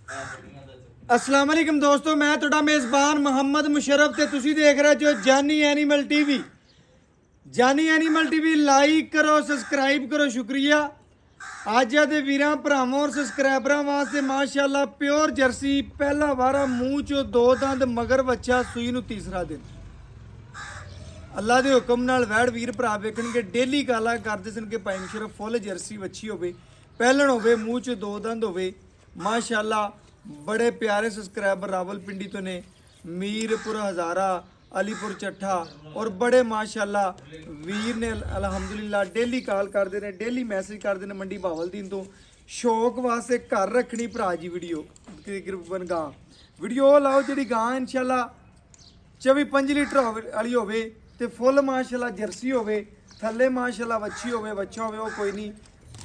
अस्सलाम वालेकुम दोस्तों, मैं ਤੁਹਾਡਾ ਮੇਜ਼ਬਾਨ ਮੁਹੰਮਦ ਮੁਸ਼ਰਫ ਤੇ ਤੁਸੀਂ ਦੇਖ ਰਹੇ ਜੋ ਜਾਨੀ ਐਨੀਮਲ ਟੀਵੀ। ਜਾਨੀ ਐਨੀਮਲ ਟੀਵੀ ਲਾਈਕ ਕਰੋ, ਸਬਸਕ੍ਰਾਈਬ ਕਰੋ, ਸ਼ੁਕਰੀਆ। ਅੱਜ ਦੇ ਵੀਰਾਂ ਭਰਾਵਾਂ ਔਰ ਸਬਸਕ੍ਰਾਈਬਰਾਂ ਵਾਸਤੇ ਮਾਸ਼ਾਅੱਲਾ ਪਿਓਰ ਜਰਸੀ, ਪਹਿਲਾ ਵਾਰਾ ਮੂੰਹ ਚੋਂ ਦੋ ਦੰਦ ਮਗਰ ਬੱਚਾ, ਸੂਈ ਨੂੰ ਤੀਸਰਾ ਦਿਨ। ਅੱਲਾ ਦੇ ਹੁਕਮ ਨਾਲ ਵੈੜ ਵੀਰ ਭਰਾ ਵੇਖਣਗੇ ਡੇਲੀ ਕਾਲਾ ਕਰਦੇ ਸਨ ਕਿ ਭਾਈ ਮੁਸ਼ਰਫ ਫੁੱਲ ਜਰਸੀ ਵੱਛੀ ਹੋਵੇ, ਪਹਿਲਣ ਹੋਵੇ, ਮੂੰਹ ਚ ਦੋ ਦੰਦ ਹੋਵੇ। ਮਾਸ਼ਾਅੱਲਾ बड़े प्यारे सब्सक्राइबर रावलपिंडी तो ने, मीरपुर हज़ारा, अलीपुर चट्ठा और बड़े माशाल्लाह वीर ने अलहमदुलिल्लाह डेली कॉल करते हैं, डेली मैसेज करते हैं मंडी बावलदीन तो। शौक वास्ते घर रखनी भरा जी वीडियो तकरीबन गां वीडियो लाओ जी गां इंशाल्लाह 24-25 लीटर वाली होवे ते फुल माशाल्लाह जर्सी होवे, थल्ले माशाल्लाह वच्छी होवे, वच्छा होवे, वो कोई नहीं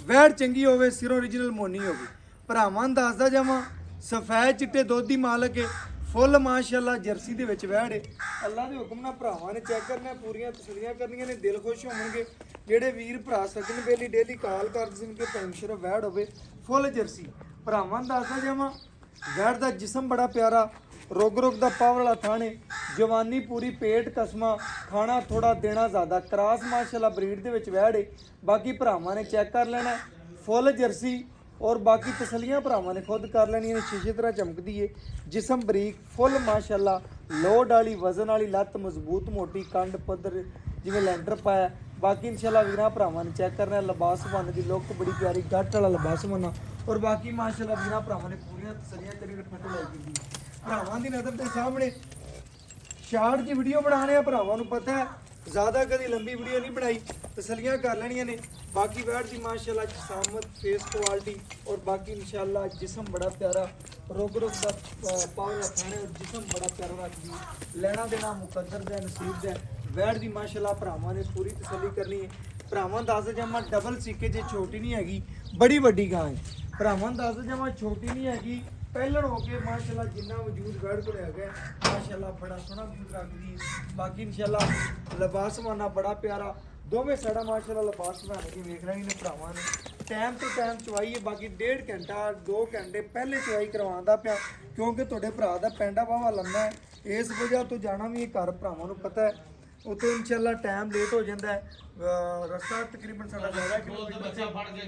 वैड़ चंगी होवे, सिरों ओरिजिनल मोनी होवे। भरावां दसदा जावां सफेद चिट्टे दुध की मालक है, फुल माशाअल्लाह जर्सी दे विच वैड़ है। अल्लाह दे हुक्म नाल भरावां ने चेक करना, पूरियां तसल्लियां करनियां ने, दिल खुश होणगे। जेड़े वीर भरा सजन बेली डेली कॉल करदे सन कि भाई मुशरफ वैड़ होवे फुल जर्सी। भरावां दसदा जावां वैड़ दा जिस्म बड़ा प्यारा, रुग रुग दा पावर वाला थाने, जवानी पूरी, पेट कसमा, खाना थोड़ा देना ज़्यादा, क्रॉस माशाअल्लाह ब्रीड दे विच वैड़ है। बाकी भरावां ने चेक कर लेना फुल जर्सी और बाकी तसलियां भरावां ने खुद कर लेनी है। शीशे तरह चमकदी है, जिसम बरीक, फुल माशाअल्लाह लोड वाली, वजन वाली, लत्त मजबूत मोटी, कंड पद्धर जिवें लैंडर पाया। बाकी इंशाल्लाह वीरां भरावां ने चेक करना लिबास बन की लुक बड़ी प्यारी, गट वाला लिबास बना। और बाकी माशाअल्लाह वीरां भरावां ने पूरियां तसलियां करी फटो लाई दी। भरावां दी नज़र के सामने शार्ट की वीडियो बनाने भरावां नूं पता है, ज़्यादा कभी लंबी वीडियो नहीं बनाई, तसलियां कर लेनियां ने। बाकी वैड़ की माशाअल्लाह जिसामत, फेस क्वालिटी और बाकी इंशाअल्लाह जिस्म बड़ा प्यारा, रुग रुग का पावर खाने और जिस्म बड़ा प्यारा रखती। लेना देना मुकद्दर है, नसीब है। वैड़ की माशाअल्लाह भरावां ने पूरी तसली करनी है। भरावां दस जावां डबल सीके जे छोटी नहीं हैगी, बड़ी वड्डी गां है। भरावां दस जावां छोटी नहीं हैगी, ਪਹਿਲਣ ਹੋ ਕੇ ਮਾਸ਼ਾਅੱਲਾ ਜਿੰਨਾ ਵਜੂਦ ਵੈੜ ਕੋਲ ਹੈਗਾ ਮਾਸ਼ਾਅੱਲਾ ਬੜਾ ਸੋਹਣਾ ਵਜੂਦ ਰੱਖਦੀ ਹੈ। ਬਾਕੀ ਇਨਸ਼ਾਅੱਲਾ ਲਿਬਾਸ ਮਾਨਾ ਬੜਾ ਪਿਆਰਾ, ਦੋਵੇਂ ਸਾਡਾ ਮਾਸ਼ਾਅੱਲਾ ਲਿਬਾਸ ਬਣਾ ਕੇ ਵੇਖ ਰਹੇ ਨੇ ਭਰਾਵਾਂ ਨੇ। ਟਾਈਮ ਤੋਂ ਟਾਈਮ ਚਵਾਈ ਹੈ, ਬਾਕੀ 1.5 ਘੰਟਾ 2 ਘੰਟੇ ਪਹਿਲੇ ਚਵਾਈ ਕਰਵਾਉਂਦਾ ਪਿਆ ਕਿਉਂਕਿ ਤੁਹਾਡੇ ਭਰਾ ਦਾ ਪੈਂਡਾ ਬਾਵਾ ਲੰਮਾ ਹੈ। ਇਸ ਵਜ੍ਹਾ ਤੋਂ ਜਾਣਾ ਵੀ ਇਹ ਘਰ ਭਰਾਵਾਂ ਨੂੰ ਪਤਾ ਹੈ, ਉੱਥੇ ਇਨਸ਼ਾਅੱਲਾ ਟਾਈਮ ਲੇਟ ਹੋ ਜਾਂਦਾ ਹੈ। ਰਸਤਾ ਤਕਰੀਬਨ ਸਾਡਾ 11 ਕਿਲੋਮੀਟਰ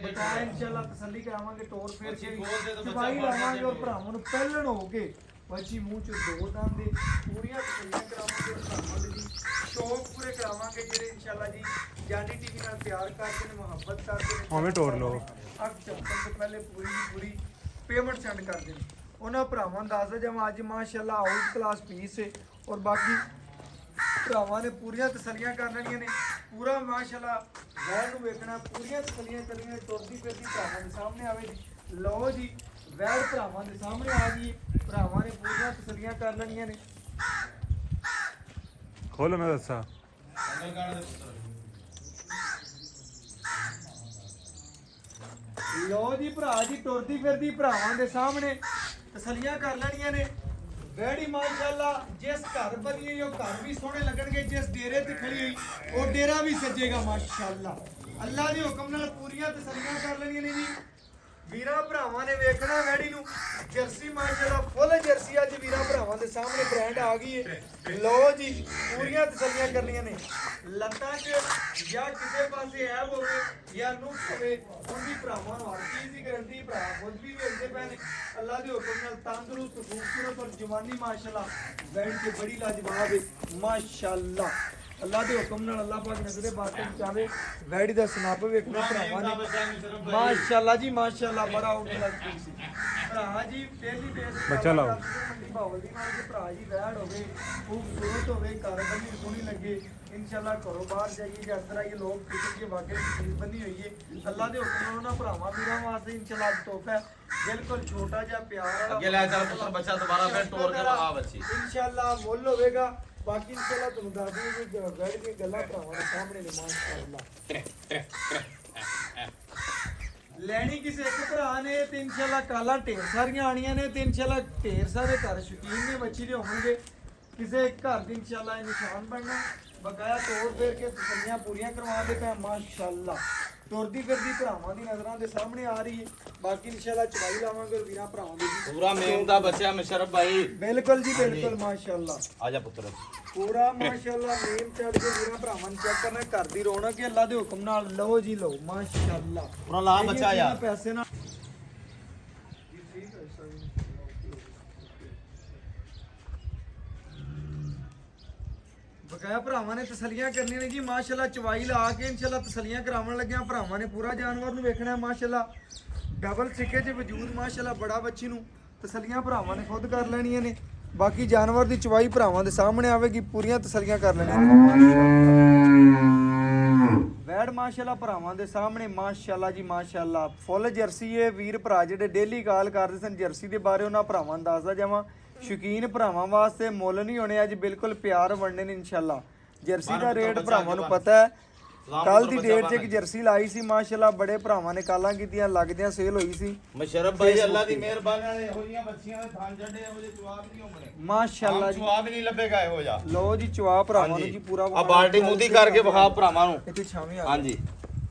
ਬਤਾਇਆ। ਇਨਸ਼ਾਅੱਲਾ ਤਸੱਲੀ ਕਰਾਵਾਂਗੇ, ਟੋਰ ਫੇਰ ਕੇ ਸਫਾਈ ਲਾਵਾਂਗੇ ਔਰ ਭਰਾਵਾਂ ਨੂੰ ਪਹਿਲਣ ਹੋ ਕੇ ਬੱਚੀ ਮੂੰਹ ਚ ਦੋ ਦੰਦ ਦੇ ਪੂਰੀਆਂ ਤਸੱਲੀਆਂ ਕਰਾਵਾਂਗੇ। ਭਰਾਵਾਂ ਦੇ ਸ਼ੌਕ ਪੂਰੇ ਕਰਾਵਾਂਗੇ ਜਿਹੜੇ ਇਨਸ਼ਾਅੱਲਾ ਜੀ ਜਾਨੀ ਟੀਵੀ ਨਾਲ ਪਿਆਰ ਕਰਦੇ ਨੇ, ਮੁਹੱਬਤ ਕਰਦੇ ਨੇ, ਉਵੇਂ ਟੋਰ ਲਓ। ਅੱਖ ਝਪਕਣ ਤੋਂ ਪਹਿਲੇ ਪੂਰੀ ਦੀ ਪੂਰੀ ਪੇਮੈਂਟ ਸੈਂਡ ਕਰਦੇ ਨੇ। ਉਹਨਾਂ ਭਰਾਵਾਂ ਨੂੰ ਦੱਸਦਾ ਜਾਵਾਂ ਅੱਜ ਮਾਸ਼ਾਅੱਲਾ ਆਊਟ ਕਲਾਸ ਪੀਸ ਹੈ ਔਰ ਬਾਕੀ ਭਰਾਵਾਂ ਨੇ ਪੂਰੀਆਂ ਤਸੱਲੀਆਂ ਕਰ ਲੈਣੀਆਂ ਨੇ। ਪੂਰਾ ਮਾਸ਼ਾਅੱਲਾ ਵੈੜ ਨੂੰ ਵੇਖਣਾ, ਪੂਰੀਆਂ ਤਸੱਲੀਆਂ ਕਰਨੀਆਂ, ਤੁਰਦੀ ਫਿਰਦੀ ਭਰਾਵਾਂ ਦੇ ਸਾਹਮਣੇ ਆਵੇ ਜੀ। ਲਓ ਜੀ ਵੈੜ ਭਰਾਵਾਂ ਦੇ ਸਾਹਮਣੇ ਆ ਗਈ, ਭਰਾਵਾਂ ਨੇ ਪੂਰੀਆਂ ਤਸੱਲੀਆਂ ਕਰ ਲੈਣੀਆਂ ਨੇ। ਖੋਲੋ ਮੈਂ ਦੱਸਾਂ ਲਓ ਜੀ ਭਰਾ ਜੀ ਤੁਰਦੀ ਫਿਰਦੀ ਭਰਾਵਾਂ ਦੇ ਸਾਹਮਣੇ ਤਸੱਲੀਆਂ ਕਰ ਲੈਣੀਆਂ ਨੇ। ਵੈੜੀ ਮਾਸ਼ਾਅੱਲਾ ਜਿਸ ਘਰ ਬਣੀ ਹੋਈ ਉਹ ਘਰ ਵੀ ਸੋਹਣੇ ਲੱਗਣਗੇ, ਜਿਸ ਡੇਰੇ ਤੇ ਖੜੀ ਹੋਈ ਉਹ ਡੇਰਾ ਵੀ ਸਜੇਗਾ ਮਾਸ਼ਾਅੱਲਾ। ਅੱਲਾ ਦੇ ਹੁਕਮ ਨਾਲ ਪੂਰੀਆਂ ਤਸੱਲੀਆਂ ਕਰ ਲੈਣੀਆਂ ਨੇ ਜੀ। ਵੀਰਾਂ ਭਰਾਵਾਂ ਨੇ ਵੇਖਣਾ ਵੈੜੀ ਨੂੰ ਜਰਸੀ ਮਾਸ਼ਾਅੱਲਾ ਫੁੱਲ ਜਰਸੀ ਅੱਜ ਵੀਰਾਂ ਭਰਾਵਾਂ ਦੇ ਸਾਹਮਣੇ ਬ੍ਰਾਂਡ ਆ ਗਈ ਹੈ। ਲਓ ਜੀ ਪੂਰੀਆਂ ਤਸੱਲੀਆਂ ਕਰਨੀਆਂ ਨੇ। ਲੱਤਾਂ 'ਚ ਜਾਂ ਕਿਸੇ ਪਾਸੇ ਐਬ ਹੋਵੇ ਜਾਂ ਨੁਕਸ ਹੋਵੇ, ਉਹਦੀ ਭਰਾਵਾਂ ਨੂੰ ਹਰ ਚੀਜ਼ ਦੀ ਗਰੰਟੀ ਭਰਾ ਖੁਦ ਵੀ ਵੇਚਦੇ ਪਏ ਨੇ। ਅੱਲਾ ਦੇ ਹੁਕਮ ਨਾਲ ਤੰਦਰੁਸਤ, ਖੂਬਸੂਰਤ ਔਰ ਜਵਾਨੀ ਮਾਸ਼ਾਅੱਲਾ ਵੈੜ ਤੇ ਬੜੀ ਲਾਜਵਾਬ ਹੈ ਮਾਸ਼ਾਅੱਲਾ। ਅੱਲਾ ਦੇ ਹੁਕਮ ਨਾਲ ਅੱਲਾ ਪਾਕ ਨਜ਼ਰੇ ਬਾਤਨ ਚਾਵੇ ਵੈੜੀ ਦਾ ਸਨਾਪ ਵੇਖਣਾ ਭਰਾਵਾਂ ਨੇ ਮਾਸ਼ਾਅੱਲਾ ਜੀ ਮਾਸ਼ਾਅੱਲਾ ਬੜਾ ਆਊਟ ਲੱਗਦੀ ਸੀ। ਭਰਾ ਜੀ ਪਹਿਲੀ ਬੇਸ ਬੱਚਾ ਲਾਓ ਬਾਵਲ ਦੀ ਨਾਲ ਭਰਾ ਜੀ ਵੈੜ ਹੋਵੇ, ਖੂਬਸੂਰਤ ਹੋਵੇ, ਘਰ ਬਣੀ ਸੋਹਣੀ ਲੱਗੇ, ਇੰਸ਼ਾਅੱਲਾ ਘਰੋਂ ਬਾਹਰ ਜਾਈਏ ਜਾਂ ਅੰਦਰ ਆਈਏ ਲੋਕ ਕਿਤੇ ਵਾਕਈ ਚੀਜ਼ ਬਣੀ ਹੋਈ ਹੈ। ਅੱਲਾ ਦੇ ਹੁਕਮ ਨਾਲ ਉਹਨਾਂ ਭਰਾਵਾਂ ਵੀਰਾਂ ਵਾਸਤੇ ਇੰਸ਼ਾਅੱਲਾ ਤੋਹਫਾ ਹੈ ਬਿਲਕੁਲ ਛੋਟਾ ਜਿਹਾ ਪਿਆਰ ਵਾਲਾ। ਅੱਗੇ ਲੈ ਚੱਲ ਪੁੱਤਰ ਬੱਚਾ ਦੁਬਾਰਾ ਫਿਰ ਟੋਰ ਕਰ ਆ ਬੱਚੀ ਇੰਸ਼ਾਅੱਲਾ ਮੁੱਲ ਹੋਵੇਗਾ। ਬਾਕੀ ਇੰਸ਼ਾਅੱਲਾ ਤੁਹਾਨੂੰ ਦੱਸ ਦਈਏ ਕਿ ਵੈੜ ਦੀਆਂ ਗੱਲਾਂ ਭਰਾਵਾਂ ਦੇ ਸਾਹਮਣੇ ਨੇ ਮਾਸ਼ਾਅੱਲਾ। ਲੈਣੀ ਕਿਸੇ ਇੱਕ ਭਰਾ ਨੇ ਤੇ ਇੰਸ਼ਾਅੱਲਾ ਕਾਲਾਂ ਢੇਰ ਸਾਰੀਆਂ ਆਣੀਆਂ ਨੇ ਤੇ ਇੰਸ਼ਾਅੱਲਾ ਢੇਰ ਸਾਰੇ ਘਰ ਸ਼ੌਕੀਨ ਨੇ ਬੱਚੀ ਦੇ ਹੋਣਗੇ। ਕਿਸੇ ਇੱਕ ਘਰ ਦੀ ਇੰਸ਼ਾਅੱਲਾ ਇਹ ਨਿਸ਼ਾਨ ਬਣਨਾ ਬਕਾਇਆ ਤੋੜ ਫੇਰ ਕੇ ਤਸੱਲੀਆਂ ਪੂਰੀਆਂ ਕਰਵਾਉਂਦੇ ਪਏ ਮਾਸ਼ਾਅੱਲਾ। ਤੁਰਦੀ ਫਿਰਦੀ ਭਰਾਵਾਂ ਦੀ ਨਜ਼ਰਾਂ ਦੇ ਸਾਹਮਣੇ ਆ ਰਹੀ ਹੈ। ਬਾਕੀ ਇਨਸ਼ਾਅੱਲਾ ਚਵਾਈ ਲਾਵਾਂਗੇ ਔਰ ਵੀਰਾਂ ਭਰਾਵਾਂ ਦੀ ਜੀ। पूरा मेम दा बच्चा मुशर्रफ भाई ਬਿਲਕੁਲ ਜੀ ਬਿਲकुल ਮਾਸ਼ਾਅੱਲਾ। आजा पुत्र ਪੂਰਾ ਮਾਸ਼ਾਅੱਲਾ ਮੇਮ ਚੜ ਕੇ ਵੀਰਾਂ ਭਰਾਵਾਂ ਨੂੰ ਚੈੱਕ ਕਰਨਾ। ਘਰ ਦੀ ਰੌਣਕ ਹੈ ਅੱਲਾ ਦੇ ਹੁਕਮ ਨਾਲ। ਲਓ ਜੀ ਲਓ ਮਾਸ਼ਾਅੱਲਾ। पूरा ला बच्चा यार ਪੈਸੇ ਨਾਲ ਬਕਾਇਆ ਭਰਾਵਾਂ ਨੇ ਤਸੱਲੀਆਂ ਕਰਨੀਆਂ ਨੇ ਜੀ ਮਾਸ਼ਾਅੱਲਾ। ਚਵਾਈ ਲਾ ਕੇ ਇਨਸ਼ਾਅੱਲਾ ਤਸੱਲੀਆਂ ਕਰਾਉਣ ਲੱਗਿਆ ਭਰਾਵਾਂ ਨੇ। ਪੂਰਾ ਜਾਨਵਰ ਨੂੰ ਵੇਖਣਾ ਮਾਸ਼ਾਅੱਲਾ। ਡਬਲ ਸਿੱਕੇ 'ਚ ਵਜੂਦ ਮਾਸ਼ਾਅੱਲਾ ਬੜਾ ਬੱਚੀ ਨੂੰ ਤਸੱਲੀਆਂ ਭਰਾਵਾਂ ਨੇ ਖੁਦ ਕਰ ਲੈਣੀਆਂ ਨੇ। ਬਾਕੀ ਜਾਨਵਰ ਦੀ ਚਵਾਈ ਭਰਾਵਾਂ ਦੇ ਸਾਹਮਣੇ ਆਵੇਗੀ। ਪੂਰੀਆਂ ਤਸੱਲੀਆਂ ਕਰ ਲੈਣੀਆਂ ਨੇ ਵੈੜ ਮਾਸ਼ਾਅੱਲਾ ਭਰਾਵਾਂ ਦੇ ਸਾਹਮਣੇ ਮਾਸ਼ਾਅੱਲਾ ਜੀ ਮਾਸ਼ਾਅੱਲਾ। ਫੁੱਲ ਜਰਸੀ ਹੈ। ਵੀਰ ਭਰਾ ਜਿਹੜੇ ਡੇਲੀ ਕਾਲ ਕਰਦੇ ਸਨ ਜਰਸੀ ਦੇ ਬਾਰੇ ਉਹਨਾਂ ਭਰਾਵਾਂ ਨੂੰ ਦੱਸਦਾ ਜਾਵਾਂ। ਸ਼ੌਕੀਨ ਭਰਾਵਾਂ ਵਾਸਤੇ ਮੁੱਲ ਨਹੀਂ ਹੋਣੇ ਅੱਜ ਬਿਲਕੁਲ ਪਿਆਰ ਵੰਡਣੇ ਨੇ ਇਨਸ਼ਾਅੱਲਾ। ਜਰਸੀ ਦਾ ਰੇਟ ਭਰਾਵਾਂ ਨੂੰ ਪਤਾ ਹੈ। ਕੱਲ ਦੀ ਡੇਟ 'ਚ ਇੱਕ ਜਰਸੀ ਲਾਈ ਸੀ ਮਾਸ਼ਾਅੱਲਾ। ਬੜੇ ਭਰਾਵਾਂ ਨੇ ਕਾਲਾਂ ਕੀਤੀਆਂ ਲੱਗਦਿਆਂ ਸੇਲ ਹੋਈ ਸੀ मुशर्रफ भाई अल्लाह दी मेहरबानी नाल ਇਹੋ ਜੀਆਂ ਬੱਚੀਆਂ ਦੇ ਥਾਂ ਜੱਡੇ ਇਹੋ ਜਿਹੇ ਜਵਾਬ ਨਹੀਂ ਹੋਣੇ ਮਾਸ਼ਾਅੱਲਾ ਜੀ। ਜਵਾਬ ਹੀ ਨਹੀਂ ਲੱਭੇਗਾ ਇਹੋ ਜਿਹਾ। ਲਓ ਜੀ ਚਵਾ ਭਰਾਵਾਂ ਨੂੰ ਜੀ ਪੂਰਾ ਆ ਬਾਲਟੀ ਮੂਦੀ ਕਰਕੇ ਵਿਖਾ ਭਰਾਵਾਂ ਨੂੰ। ਇੱਥੇ ਛਾਵੇਂ ਆ ਹਾਂਜੀ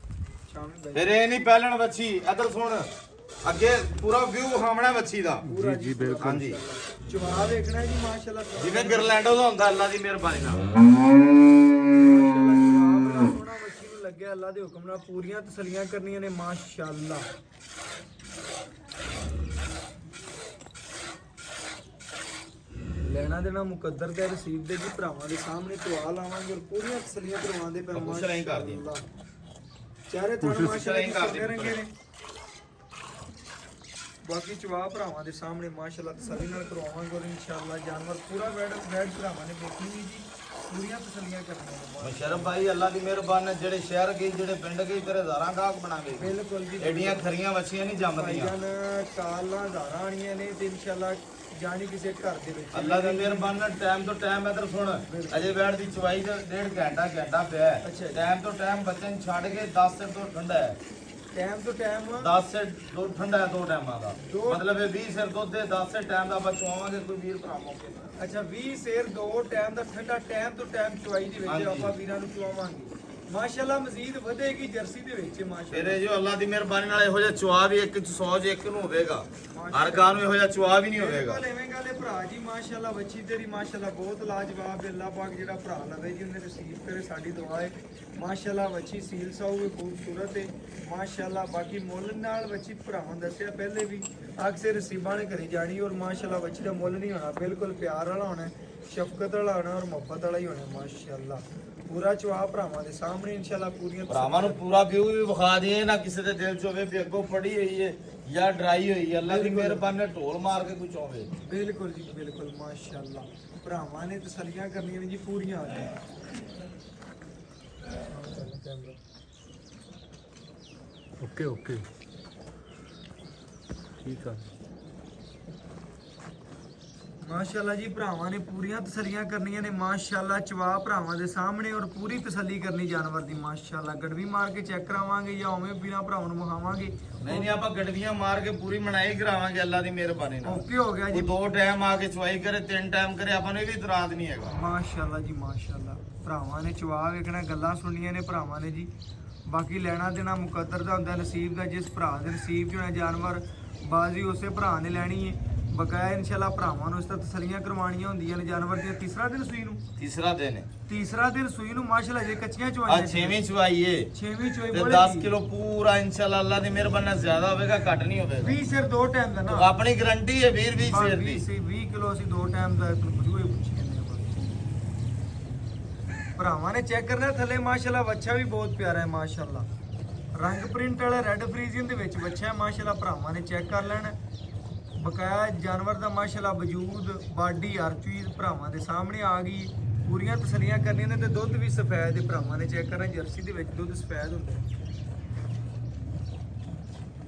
ਛਾਵੇਂ ਬੈ ਫਿਰ ਇਹ ਨਹੀਂ ਪਹਿਲਣ ਬੱਚੀ ਇਧਰ ਸੁਣ ਅੱਗੇ ਪੂਰਾ ਵਿਊ ਵਿਖਾਉਣਾ ਬੱਚੀ ਦਾ। ਜੀ ਬਿਲਕੁਲ ਹਾਂਜੀ ਚਵਾ ਵੇਖਣਾ ਜੀ ਮਾਸ਼ਾਅੱਲਾ। ਜਿਵੇਂ ਗਰਲੈਂਡੋ ਦਾ ਹੁੰਦਾ ਅੱਲਾਹ ਦੀ ਮਿਹਰਬਾਨੀ ਨਾਲ। ਸੋਹਣਾ ਬੱਚੀ ਨੂੰ ਲੱਗਿਆ ਅੱਲਾ ਦੇ ਹੁਕਮ ਨਾਲ। ਪੂਰੀਆਂ ਤਸੱਲੀਆਂ ਕਰਨੀਆਂ ਨੇ ਮਾਸ਼ਾਅੱਲਾ। ਲੈਣਾ ਦੇਣਾ ਮੁਕੱਦਰ ਤੇ ਰਸੀਦ ਦੇ ਜੀ ਭਰਾਵਾਂ ਦੇ ਸਾਹਮਣੇ ਚਵਾ ਲਾਵਾਂਗੇ ਔਰ ਪੂਰੀਆਂ ਤਸੱਲੀਆਂ ਕਰਵਾਉਂਦੇ ਪਏ ਕੁਛ ਨਹੀਂ ਕਰਦੀ। ਚਾਰੇ ਥਣ ਮਾਸ਼ਾਅੱਲਾ ਨਹੀਂ ਕਰਦੀ। ਰੰਗੇ ਨੇ। ਬਾਕੀ ਚਵਾ ਭਰਾਵਾਂ ਦੇ ਸਾਹਮਣੇ ਮਾਸ਼ਾਅੱਲਾ ਤਸੱਲੀ ਨਾਲ ਕਰਵਾਵਾਂਗੇ ਔਰ ਇਨਸ਼ਾਅੱਲਾ ਜਾਨਵਰ ਪੂਰਾ ਵੈਡ ਭਰਾਵਾਂ ਨੇ ਦੇਖਣੀ ਜੀ। ਪੂਰੀਆਂ ਤਸੱਲੀਆਂ ਕਰਨੀਆਂ ਨੇ। ਮੁਸ਼ਰਫ ਭਾਈ ਅੱਲਾਹ ਦੀ ਮਿਹਰਬਾਨੀ ਨਾਲ ਜਿਹੜੇ ਸ਼ਹਿਰ ਗਏ ਜਿਹੜੇ ਪਿੰਡ ਗਏ ਤੇਰੇ ਹਜ਼ਾਰਾਂ ਗਾਹਕ ਬਣਾਵੇ। ਬਿਲਕੁਲ ਜੀ ਐਡੀਆਂ ਖਰੀਆਂ ਵੱਛੀਆਂ ਨਹੀਂ ਜੰਮਦੀਆਂ। ਭਾਈਜਾਨ ਕਾਲਾਂ ਹਜ਼ਾਰਾਂ ਆਣੀਆਂ ਨੇ ਤੇ ਇਨਸ਼ਾਅੱਲਾ ਜਾਣੀ ਕਿਸੇ ਘਰ ਦੇ ਵਿੱਚ। ਅੱਲਾਹ ਦੀ ਮਿਹਰਬਾਨੀ ਨਾਲ ਟਾਈਮ ਤੋਂ ਟਾਈਮ ਇਧਰ ਸੁਣ ਅਜੇ ਬੈਠ ਦੀ ਚਵਾਈ ਦਾ 1.5 ਘੰਟਾ ਪਿਆ ਹੈ। ਅੱਛਾ ਜੀ। ਟਾਈਮ ਤੋਂ ਟਾਈਮ ਬੱਚੇ ਨੂੰ ਛੱਡ ਕੇ 10 ਸਿਰ ਤੋਂ ਠੰਡਾ ਹੈ। ਟਾਈਮ ਤੋਂ ਟਾਈਮ 10 ਸਿਰ ਦੋ ਠੰਡਾ ਹੈ ਦੋ ਟਾਈਮਾਂ ਦਾ ਦੋ- ਮਤਲਬ ਇਹ 20 ਸਿਰ ਦੁੱਧ ਦੇ 10 ਸਿਰ ਟਾਈਮ ਦਾ ਬਚਵਾਵਾਂਗੇ ਕੋਈ ਵੀਰ ਭਰਾ ਮੌਕੇ ਤੇ। ਅੱਛਾ 20 ਸੇਰ ਦੋ ਟਾਈਮ ਦਾ ਠੰਡਾ ਟਾਈਮ ਤੋਂ ਟਾਈਮ ਚਵਾਈ ਦੇ ਵਿੱਚ ਹਾਂਜੀ। ਆਪਾਂ ਵੀਰਾਂ ਨੂੰ ਚਵਾਵਾਂਗੇ ਮਾਸ਼ਾਅੱਲਾ। ਮਜ਼ੀਦ ਵਧੇਗੀ ਜਰਸੀ ਦੇ ਵਿੱਚ ਮਾਸ਼ਾਅੱਲਾ। ਫਿਰ ਇਹ ਜੋ ਅੱਲਾਹ ਦੀ ਮਿਹਰਬਾਨੀ ਨਾਲ ਇਹੋ ਜਿਹਾ ਚੁਆ ਵੀ ਇੱਕ 100 ਚ ਇੱਕ ਨੂੰ ਹੋਵੇਗਾ। ਹਰ ਗਾਂ ਨੂੰ ਇਹੋ ਜਿਹਾ ਚੁਆ ਵੀ ਨਹੀਂ ਹੋਵੇਗਾ। ਬਿਲਕੁਲ ਐਵੇਂ ਗੱਲ ਹੈ ਭਰਾ ਜੀ ਮਾਸ਼ਾਅੱਲਾ। ਬੱਚੀ ਤੇਰੀ ਮਾਸ਼ਾਅੱਲਾ ਬਹੁਤ ਲਾਜਵਾਬ ਹੈ। ਅੱਲਾਹ ਪਾਕ ਜਿਹੜਾ ਭਰਾ ਲਵੇ ਜੀ ਉਹਨੇ ਨਸੀਬ ਕਰੇ ਸਾਡੀ ਦੁਆ ਹੈ ਮਾਸ਼ਾਅੱਲਾ। ਬੱਚੀ ਸੀਲ ਸਾਊ ਹੈ ਖੂਬਸੂਰਤ ਹੈ ਮਾਸ਼ਾਅੱਲਾ। ਬਾਕੀ ਮੁੱਲ ਨਾਲ ਬੱਚੀ ਭਰਾਵਾਂ ਨੂੰ ਦੱਸਿਆ ਪਹਿਲੇ ਵੀ ਅਕਸਰ ਨਸੀਬਾਂ ਨੇ ਘਰੇ ਜਾਣੀ ਔਰ ਮਾਸ਼ਾਅੱਲਾ ਬੱਚੀ ਦਾ ਮੁੱਲ ਨਹੀਂ ਹੋਣਾ। ਬਿਲਕੁਲ ਪਿਆਰ ਵਾਲਾ ਹੋਣਾ ਸ਼ਫਕਤ ਵਾਲਾ ਹੋਣਾ ਔਰ ਮੁਹੱਬਤ ਵਾਲਾ ਹੀ ਹੋਣਾ ਮਾਸ਼ਾਅੱਲਾ। ਪੂਰਾ ਚਵਾ ਭਰਾਵਾਂ ਦੇ ਸਾਹਮਣੇ ਇਨਸ਼ਾਅੱਲਾ ਪੂਰੀਆਂ ਭਰਾਵਾਂ ਨੂੰ ਪੂਰਾ ਵਿਊ ਵੀ ਵਿਖਾ ਦਈਏ ਨਾ ਕਿਸੇ ਦੇ ਦਿਲ ਚ ਹੋਵੇ ਵੀ ਅੱਗੋਂ ਪੜੀ ਹੋਈ ਹੈ ਜਾਂ ਡਰਾਈ ਹੋਈ ਹੈ। ਅੱਲਾਹ ਦੀ ਮਿਹਰਬਾਨੀ ਨਾਲ ਢੋਲ ਮਾਰ ਕੇ ਕੋਈ ਚਾਹਵੇ। ਬਿਲਕੁਲ ਜੀ ਬਿਲਕੁਲ ਮਾਸ਼ਾਅੱਲਾ। ਭਰਾਵਾਂ ਨੇ ਤਸੱਲੀਆਂ ਕਰਨੀਆਂ ਨੇ ਜੀ ਪੂਰੀਆਂ ਆ ਗਈਆਂ। ਓਕੇ ਠੀਕ ਆ। ਮਾਸ਼ਾਅੱਲਾ ਜੀ ਭਰਾਵਾਂ ਨੇ ਪੂਰੀਆਂ ਤਸੱਲੀਆਂ ਕਰਨੀਆਂ ਨੇ ਮਾਸ਼ਾਅੱਲਾ। ਚਵਾ ਭਰਾਵਾਂ ਦੇ ਸਾਹਮਣੇ ਔਰ ਪੂਰੀ ਤਸੱਲੀ ਕਰਨੀ ਜਾਨਵਰ ਦੀ ਮਾਸ਼ਾਅੱਲਾ। ਗੜਵੀ ਮਾਰ ਕੇ ਚੈੱਕ ਕਰਾਵਾਂਗੇ ਜਾਂ ਉਵੇਂ ਬਿਨਾਂ ਭਰਾਵਾਂ ਨੂੰ ਵਿਖਾਵਾਂਗੇ। ਨਹੀਂ ਆਪਾਂ ਗੜਵੀਆਂ ਮਾਰ ਕੇ ਪੂਰੀ ਮਨਾਈ ਕਰਾਵਾਂਗੇ ਅੱਲਾਹ ਦੀ ਮਿਹਰਬਾਨੀ ਨਾਲ। ਓਕੇ ਹੋ ਗਿਆ ਜੀ ਉਹ 2 ਟਾਈਮ ਆ ਕੇ ਚੁਆਈ ਕਰੇ 3 ਟਾਈਮ ਕਰੇ ਆਪਾਂ ਨੂੰ ਇਹ ਵੀ ਇਤਰਾਜ਼ ਨਹੀਂ ਹੈਗਾ। ਮਾਸ਼ਾਅੱਲਾ ਜੀ ਮਾਸ਼ਾਅੱਲਾ। ਭਰਾਵਾਂ ਨੇ ਚਵਾ ਵੇਖਣਾ ਗੱਲਾਂ ਸੁਣਨੀਆਂ ਨੇ ਭਰਾਵਾਂ ਨੇ ਜੀ। ਬਾਕੀ ਲੈਣਾ ਦੇਣਾ ਮੁਕੱਦਰ ਦਾ ਹੁੰਦਾ ਨਸੀਬ ਦਾ। ਜਿਸ ਭਰਾ ਦੇ ਨਸੀਬ 'ਚ ਹੋਣਾ ਜਾਨਵਰ ਬਾਜ਼ੀ ਉਸੇ ਭਰਾ ਨੇ ਲੈਣੀ ਹੈ। ਬਕਾਇਆ ਇਨਸ਼ਾਅੱਲਾ ਭਰਾਵਾਂ ਨੂੰ ਇਸ ਤਰ੍ਹਾਂ ਤਸੱਲੀਆਂ ਕਰਵਾਉਣੀਆਂ ਹੁੰਦੀਆਂ ਨੇ ਜਾਨਵਰ ਦੀਆਂ। ਤੀਸਰਾ ਦਿਨ ਸੂਈ ਨੂੰ ਤੀਸਰਾ ਦਿਨ ਹੈ। ਤੀਸਰਾ ਦਿਨ ਸੂਈ ਨੂੰ ਮਾਸ਼ਾਅੱਲਾ ਜੇ ਕੱਚੀਆਂ ਆ ਚਵਾਈਆਂ 6ਵੀਂ ਚੁਆਈ ਏ 6ਵੀਂ ਚੋਈ ਤੇ ਬੋਲੇ 10 ਕਿਲੋ ਪੂਰਾ ਇਨਸ਼ਾਅੱਲਾ ਅੱਲਾਹ ਦੀ ਮਿਹਰਬਾਨੀ ਨਾਲ ਜ਼ਿਆਦਾ ਹੋਵੇਗਾ ਘੱਟ ਨਹੀਂ ਹੋਵੇਗਾ। 20 ਸਿਰ ਦੋ ਟਾਈਮ ਦਾ ਨਾ ਆਪਣੀ ਗਾਰੰਟੀ ਹੈ ਵੀਰ 20 ਸਿਰ ਦੀ। 20 ਕਿਲੋ ਅਸੀਂ ਦੋ ਟਾਈਮ ਦਾ ਬਜੂਏ ਪੁੱਛੀ ਜਾਂਦੇ ਆਪਾਂ। ਭਰਾਵਾਂ ਨੇ ਚੈੱਕ ਕਰਨਾ ਥੱਲੇ ਮਾਸ਼ਾਅੱਲਾ ਬੱਚਾ ਵੀ ਬਹੁਤ ਪਿਆਰਾ ਹੈ ਮਾਸ਼ਾਅੱਲਾ। ਰੰਗ ਪ੍ਰਿੰਟ ਵਾਲਾ ਰੈੱਡ ਫਰੀਜ਼ੀਅਨ ਦੇ ਵਿੱਚ ਬੱਚਾ ਹੈ ਮਾਸ਼ਾਅੱਲਾ। ਭਰਾਵਾਂ ਨੇ ਚੈੱਕ ਕਰ ਲੈਣਾ। ਬਕਾਇਆ ਜਾਨਵਰ ਦਾ ਮਾਸ਼ਾਅੱਲਾ ਵਜੂਦ ਬਾਡੀ ਹਰ ਚੀਜ਼ ਭਰਾਵਾਂ ਦੇ ਸਾਹਮਣੇ ਆ ਗਈ। ਪੂਰੀਆਂ ਤਸੱਲੀਆਂ ਕਰਨੀਆਂ ਨੇ ਤੇ ਦੁੱਧ ਵੀ ਸਫੈਦ ਹੈ। ਭਰਾਵਾਂ ਨੇ ਚੈੱਕ ਕਰਨਾ ਜਰਸੀ ਦੇ ਵਿੱਚ ਦੁੱਧ ਸਫੈਦ ਹੁੰਦਾ ਹੈ।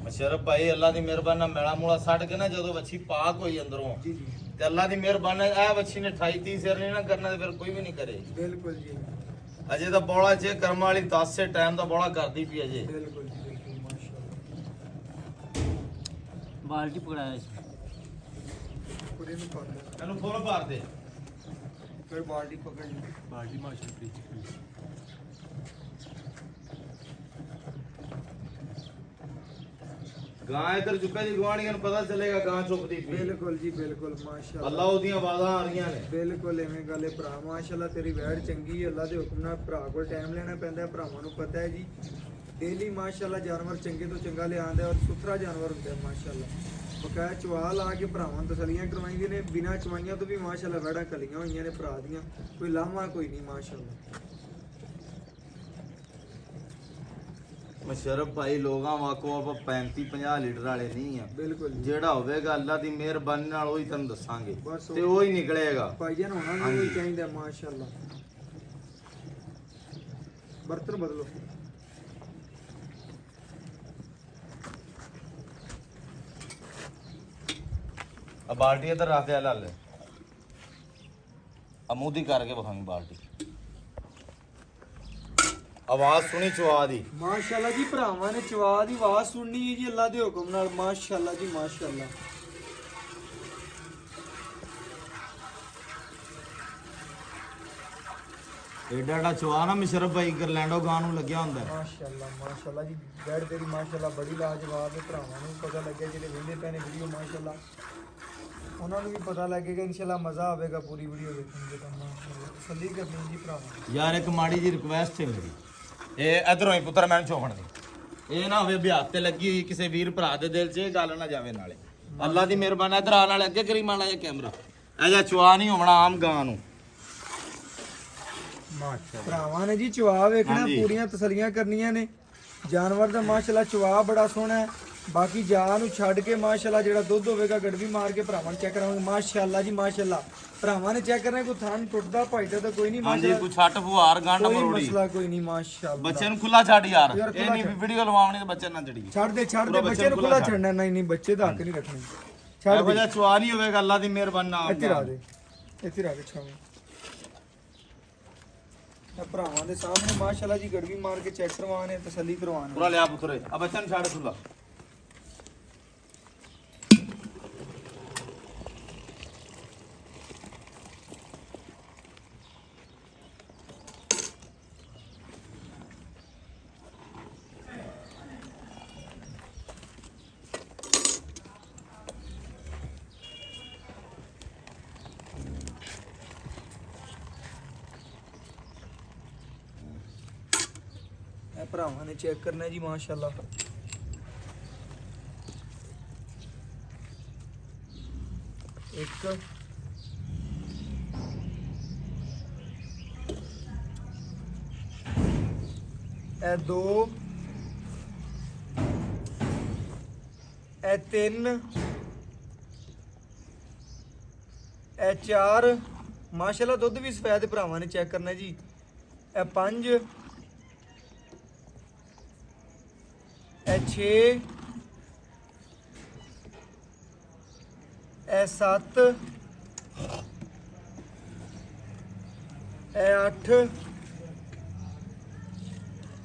ਮੁਸ਼ਰਫ ਭਾਈ ਅੱਲਾਹ ਦੀ ਮਿਹਰਬਾਨੀ ਨਾਲ ਮੈਲਾ ਮੂਲਾ ਛੱਡ ਕੇ ਨਾ ਜਦੋਂ ਵੱਛੀ ਪਾਕ ਹੋਈ ਅੰਦਰੋਂ ਜੀ ਜੀ ਤੇ ਅੱਲਾਹ ਦੀ ਮਿਹਰਬਾਨੀ ਨਾਲ ਇਹ ਵੱਛੀ ਨੇ 28 30 ਸਿਰ ਨਹੀਂ ਨਾ ਕਰਨਾ ਤੇ ਫਿਰ ਕੋਈ ਵੀ ਨਹੀਂ ਕਰੇ। ਬਿਲਕੁਲ ਜੀ ਅਜੇ ਤਾਂ ਬੋਲਾ ਚੇ ਕਰਮ ਵਾਲੀ 10 ਸੇ ਟਾਈਮ ਦਾ ਬੋਲਾ ਕਰਦੀ ਪਈ ਅਜੇ। ਬਿਲकुल जी बिल्कुल माशाल्लाह। ਬਾਲਟੀ ਪਕੜਾਇਆ ਸੀ। पूरे में पड़ गया। ਇਹਨੂੰ ਫੁੱਲ ਭਰ ਦੇ। ਫਿਰ ਬਾਲਟੀ ਪਕੜ ਲਈ। ਬਾਜੀ ਮਾਸ਼ਾ ਪ੍ਰੀਤ ਗਾਂ ਇਧਰ ਚੁੱਕਾ ਜੀ ਗਵਾਂਢੀਆਂ ਨੂੰ ਪਤਾ ਚੱਲੇਗਾ ਗਾਂ ਚੁੱਕਦੀ ਪਈ ਬਿਲਕੁਲ ਜੀ ਬਿਲਕੁਲ ਮਾਸ਼ਾਅੱਲਾ। ਅੱਲਾ ਉਹਦੀਆਂ ਆਵਾਜ਼ਾਂ ਆ ਰਹੀਆਂ ਨੇ। ਬਿਲਕੁਲ ਐਵੇਂ ਗੱਲ ਹੈ ਭਰਾ, ਮਾਸ਼ਾਅੱਲਾ ਤੇਰੀ ਵੈੜ ਚੰਗੀ ਹੈ। ਅੱਲਾ ਦੇ ਹੁਕਮ ਨਾਲ ਭਰਾ ਕੋਲ ਟਾਈਮ ਲੈਣਾ ਪੈਂਦਾ ਹੈ, ਭਰਾਵਾਂ ਨੂੰ ਪਤਾ ਹੈ ਜੀ। ਡੇਲੀ ਮਾਸ਼ਾਅੱਲਾ ਜਾਨਵਰ ਚੰਗੇ ਤੋਂ ਚੰਗਾ ਲਿਆਉਂਦਾ ਔਰ ਸੁਥਰਾ ਜਾਨਵਰ ਹੁੰਦਾ ਹੈ ਮਾਸ਼ਾਅੱਲਾ। ਬਕਾਇਆ ਚਵਾ ਲਾ ਕੇ ਭਰਾਵਾਂ ਨੂੰ ਤਸਲੀਆਂ ਕਰਵਾਈਆਂ ਨੇ, ਬਿਨਾਂ ਚਵਾਈਆਂ ਤੋਂ ਵੀ ਮਾਸ਼ਾਅੱਲਾ ਵੈੜਾਂ ਕਲੀਆਂ ਹੋਈਆਂ ਨੇ ਭਰਾ ਦੀਆਂ, ਕੋਈ ਲਾਮਾ ਕੋਈ ਨਹੀਂ ਮਾਸ਼ਾਅੱਲਾ। ਮੁਸ਼ਰਫ ਭਾਈ ਲੋਕਾਂ ਵਾਕੋ ਆਪਾਂ 35-50 ਲੀਟਰ ਵਾਲੇ ਨਹੀਂ ਆ। ਬਿਲਕੁਲ ਜੀ। ਜਿਹੜਾ ਹੋਵੇਗਾ ਅੱਲਾ ਦੀ ਮਿਹਰਬਾਨੀ ਨਾਲ ਉਹੀ ਤੁਹਾਨੂੰ ਦੱਸਾਂਗੇ ਬਸ ਤੇ ਉਹ ਹੀ ਨਿਕਲੇਗਾ। ਭਾਈਜਾਨ ਹੋਣਾ ਵੀ ਚਾਹੀਦਾ ਮਾਸ਼ਾਅੱਲਾ। ਬਰਤਨ ਬਦਲੋ। ਆ ਬਾਲਟੀ ਇਧਰ ਰੱਖ ਦੇ ਲਾਲ ਅਮੂਦੀ ਕਰਕੇ ਬਖਾਂਗੇ ਬਾਲਟੀ। ਆਵਾਜ਼ ਸੁਣੀ ਚਵਾ ਦੀ ਮਾਸ਼ਾਅੱਲਾ ਜੀ, ਭਰਾਵਾਂ ਨੇ ਚਵਾ ਦੀ ਆਵਾਜ਼ ਸੁਣਨੀ ਹੈ ਜੀ ਅੱਲਾ ਦੇ ਹੁਕਮ ਨਾਲ ਮਾਸ਼ਾਅੱਲਾ ਜੀ ਮਾਸ਼ਾਅੱਲਾ। ਏਡਾ ਚਵਾ ਨਾ ਮੁਸ਼ਰਫ ਭਾਈ ਗਰਲੈਂਡੋ ਗਾਂ ਨੂੰ ਲੱਗਿਆ ਹੁੰਦਾ ਹੈ। ਮਾਸ਼ਾਅੱਲਾ ਮਾਸ਼ਾਅੱਲਾ ਜੀ, ਵੈੜ ਤੇਰੀ ਮਾਸ਼ਾਅੱਲਾ ਬੜੀ ਲਾਜਵਾਬ ਹੈ। ਭਰਾਵਾਂ ਨੂੰ ਪਤਾ ਲੱਗਿਆ ਜਿਹੜੇ ਵੇਂਦੇ ਪਏ ਨੇ ਵੀਡੀਓ ਮਾਸ਼ਾਅੱਲਾ, ਉਹਨਾਂ ਨੂੰ ਵੀ ਪਤਾ ਲੱਗੇਗਾ ਇਨਸ਼ਾਅੱਲਾ, ਮਜ਼ਾ ਆਵੇਗਾ ਪੂਰੀ ਵੀਡੀਓ ਦੇਖਣ ਦਾ। ਮਾਸ਼ਾਅੱਲਾ ਤਸੱਲੀ ਕਰਨੀ ਜੀ ਭਰਾਵਾਂ। ਯਾਰ ਇੱਕ ਮਾੜੀ ਜੀ ਰਿਕੁਐਸਟ ਹੈ ਮੇਰੀ, ਇਹ ਇਧਰੋਂ ਹੀ ਪੁੱਤਰ ਮੈਨੂੰ ਚੋਖਣ ਦੀ ਇਹ ਨਾ ਹੋਵੇ ਵਿਆਹ ਤੇ ਲੱਗੀ ਹੋਈ ਕਿਸੇ ਵੀਰ ਭਰਾ ਦੇ ਦਿਲ 'ਚ ਇਹ ਗੱਲ ਨਾ ਜਾਵੇ। ਨਾਲੇ ਅੱਲਾ ਦੀ ਮਿਹਰਬਾਨੀ ਇਧਰ ਆ ਨਾਲੇ ਅੱਗੇ ਕਰੀ ਮਾਣਾ ਇਹ ਕੈਮਰਾ ਇਹ ਜਿਹਾ ਚਵਾ ਨਹੀਂ ਹੋਣਾ ਆਮ ਗਾਂ ਨੂੰ। ਮਾਸ਼ਾ ਭਰਾਵਾਂ ਨੇ ਜੀ ਚਵਾ ਵੇਖਣਾ, ਹਾਂਜੀ। ਪੂਰੀਆਂ ਤਸੱਲੀਆਂ ਕਰਨੀਆਂ ਨੇ। ਜਾਨਵਰ ਦਾ ਮਾਸ਼ਾਅੱਲਾ ਚਵਾ ਬੜਾ ਸੋਹਣਾ ਹੈ। ਬਾਕੀ ਜਾਨ ਨੂੰ ਛੱਡ ਕੇ ਮਾਸ਼ਾਅੱਲਾ ਜਿਹੜਾ ਦੁੱਧ ਹੋਵੇਗਾ ਗੜਵੀ ਮਾਰ ਕੇ ਭਰਾਵਾਂ ਚੈੱਕ ਕਰਾਂਗੇ ਮਾਸ਼ਾਅੱਲਾ ਜੀ ਮਾਸ਼ਾਅੱਲਾ। ਭਰਾਵਾਂ ਨੇ ਚੈੱਕ ਕਰਨਾ ਕੋਈ ਥਣ ਟੁੱਟਦਾ ਭਜਦਾ ਤਾਂ ਕੋਈ ਨਹੀਂ ਹਾਂਜੀ ਮਾਸ਼ਾਅੱਲਾ, ਕੋਈ ਛੱਟ ਫੁਹਾਰ ਗਾਂਡਾ ਕੋਈ ਮਰੋੜੀ ਮਸਲਾ ਕੋਈ ਨਹੀਂ ਮਾਸ਼ਾਅੱਲਾ। ਬੱਚੇ ਨੂੰ ਖੁੱਲਾ ਛੱਡ ਯਾਰ ਯਾਰ ਇਹ ਖੁੱਲਾ ਨਹੀਂ ਛੱਡ। ਵੀਡੀਓ ਲਵਾਉਣੀ ਤੇ ਬੱਚੇ ਨਾ ਚੜੀ ਛੱਡ ਦੇ ਪੂਰਾ ਬੱਚੇ ਨੂੰ ਖੁੱਲਾ ਛੱਡ। ਛੱਡਣਾ। ਨਹੀਂ ਬੱਚੇ ਦਾ ਹੱਕ ਨਹੀਂ ਰੱਖਣਾ। ਛੱਡ ਇਹੋ ਦੇ, ਜਿਹਾ ਚਵਾ ਨਹੀਂ ਹੋਵੇਗਾ ਅੱਲਾ ਦੀ ਮਿਹਰਬਾਨੀ ਨਾਲ। ਇੱਥੇ ਰੱਖ ਦੇ, ਇੱਥੇ ਰੱਖ ਛਾਵੇਂ। ਇਹ ਭਰਾਵਾਂ ਦੇ ਸਾਹਮਣੇ ਮਾਸ਼ਾਅੱਲਾ ਜੀ ਗੜਵੀ ਮਾਰ ਕੇ ਚੈੱਕ ਕਰਵਾਣੇ, ਤਸੱਲੀ ਕਰਵਾਣੇ। ਪੂਰਾ ਲਿਆ ਪੁੱਤਰੇ ਆ ਬੱਚੇ ਨੂੰ ਛੱਡ ਖੁੱਲਾ। ਇਹ ਭਰਾਵਾਂ ਨੇ ਚੈੱਕ ਕਰਨਾ ਜੀ ਮਾਸ਼ਾਅੱਲਾ। ਇੱਕ ਇਹ ਦੋ, ਇਹ ਤਿੰਨ, ਇਹ ਚਾਰ। ਮਾਸ਼ਾਅੱਲਾ ਦੁੱਧ ਵੀ ਸਫੈਦ ਭਰਾਵਾਂ ਨੇ ਚੈੱਕ ਕਰਨਾ ਜੀ। ਇਹ ਪੰਜ, ਇਹ 6, ਇਹ 7, ਇਹ 8,